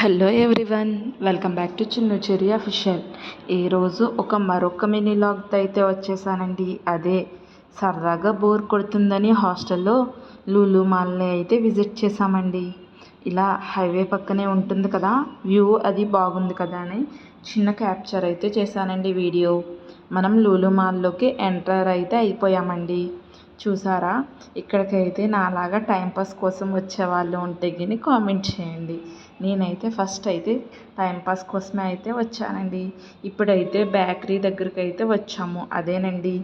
Hello everyone, welcome back to Chinnu cherry official. ఈరోజు మరొక mini లాగ్తో అయితే వచ్చేసానండి. అదే సరదాగా బోర్ కొడుతుందని హాస్టల్లో లూలు మాల్ని అయితే విజిట్ చేసామండి. ఇలా హైవే పక్కనే ఉంటుంది కదా, వ్యూ అది బాగుంది కదా అని చిన్న క్యాప్చర్ అయితే చేశానండి వీడియో. మనం లూలు మాల్లోకి ఎంటర్ అయితే అయిపోయామండి. చూసారా, ఇక్కడికైతే నాలాగా టైంపాస్ కోసం వచ్చేవాళ్ళు ఉంటే గిని కామెంట్ చేయండి. నేనైతే ఫస్ట్ అయితే టైంపాస్ కోసమే అయితే వచ్చానండి. ఇప్పుడైతే బేకరీ దగ్గరికి అయితే వచ్చాము. అదేనండి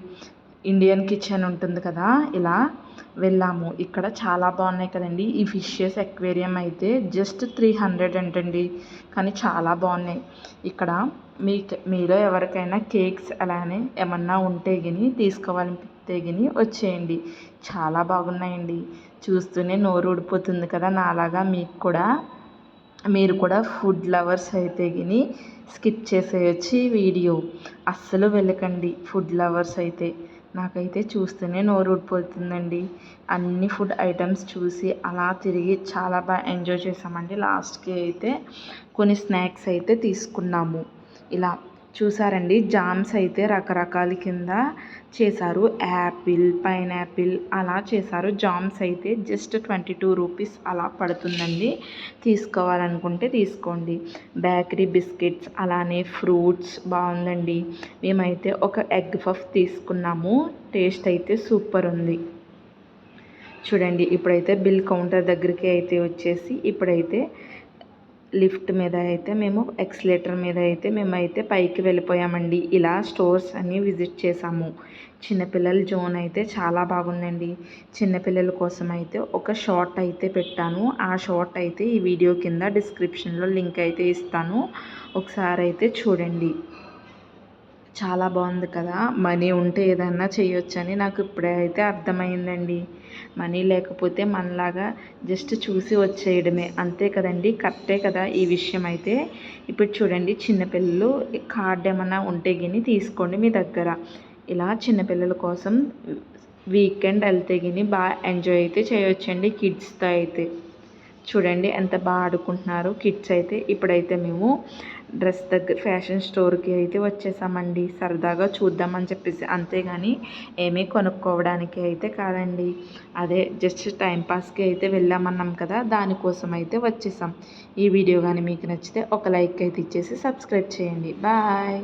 ఇండియన్ కిచెన్ ఉంటుంది కదా, ఇలా వెళ్ళాము. ఇక్కడ చాలా బాగున్నాయి కదండి. ఈ ఫిషెస్ అక్వేరియం అయితే జస్ట్ 300 అంటండి, కానీ చాలా బాగున్నాయి. ఇక్కడ మీలో ఎవరికైనా కేక్స్ అలానే ఏమన్నా ఉంటే గిని తీసుకోవాలనిపిస్తే గిని వచ్చేయండి. చాలా బాగున్నాయండి. చూస్తూనే నోరు ఊడిపోతుంది కదా నాలాగా. మీరు కూడా ఫుడ్ లవర్స్ అయితే గిని స్కిప్ చేసేయచ్చు ఈ వీడియో. అస్సలు వెళ్ళకండి ఫుడ్ లవర్స్ అయితే. నాకైతే చూస్తూనే నోరు ఊడిపోతుందండి. అన్ని ఫుడ్ ఐటమ్స్ చూసి అలా తిరిగి చాలా బాగా ఎంజాయ్ చేసామండి. లాస్ట్కి అయితే కొన్ని స్నాక్స్ అయితే తీసుకున్నాము. ఇలా చూసారండి, జామ్స్ అయితే రకరకాల కింద చేశారు. యాపిల్, పైనాపిల్ అలా చేశారు. జామ్స్ అయితే జస్ట్ 22 రూపీస్ అలా పడుతుందండి. తీసుకోవాలనుకుంటే తీసుకోండి. బేకరీ బిస్కెట్స్ అలానే ఫ్రూట్స్ బాగుందండి. మేమైతే ఒక ఎగ్ పఫ్ తీసుకున్నాము. టేస్ట్ అయితే సూపర్ ఉంది. చూడండి, ఇప్పుడైతే బిల్ కౌంటర్ దగ్గరికి అయితే వచ్చేసి ఇప్పుడైతే లిఫ్ట్ మీద అయితే మేము ఎక్స్లేటర్ మీద అయితే మేమైతే పైకి వెళ్ళిపోయామండి. ఇలా స్టోర్స్ అన్నీ విజిట్ చేసాము. చిన్నపిల్లల జోన్ అయితే చాలా బాగుందండి. చిన్నపిల్లల కోసం అయితే ఒక షార్ట్ అయితే పెట్టాను. ఆ షార్ట్ అయితే ఈ వీడియో కింద డిస్క్రిప్షన్లో లింక్ అయితే ఇస్తాను, ఒకసారి అయితే చూడండి. చాలా బాగుంది కదా. మనీ ఉంటే ఏదన్నా చేయొచ్చని నాకు ఇప్పుడే అయితే అర్థమైందండి. మనీ లేకపోతే మనలాగా జస్ట్ చూసి వచ్చేయడమే, అంతే కదండి. కరెక్టే కదా ఈ విషయం అయితే. ఇప్పుడు చూడండి, చిన్నపిల్లలు కార్డ్ ఏమన్నా ఉంటే గిని తీసుకోండి మీ దగ్గర. ఇలా చిన్నపిల్లల కోసం వీకెండ్ వెళ్తే గిని బాగా ఎంజాయ్ అయితే చేయొచ్చండి కిడ్స్తో అయితే. చూడండి ఎంత బాగా ఆడుకుంటున్నారు కిడ్స్ అయితే. ఇప్పుడైతే మేము డ్రెస్ దగ్గర ఫ్యాషన్ స్టోర్కి అయితే వచ్చేసామండి. సరదాగా చూద్దామని చెప్పేసి, అంతేగాని ఏమీ కొనుక్కోవడానికి అయితే కాదండి. అదే జస్ట్ టైంపాస్కి అయితే వెళ్ళామన్నాం కదా, దానికోసం అయితే వచ్చేసాం. ఈ వీడియో కానీ మీకు నచ్చితే ఒక లైక్ అయితే ఇచ్చేసి సబ్స్క్రైబ్ చేయండి. బాయ్.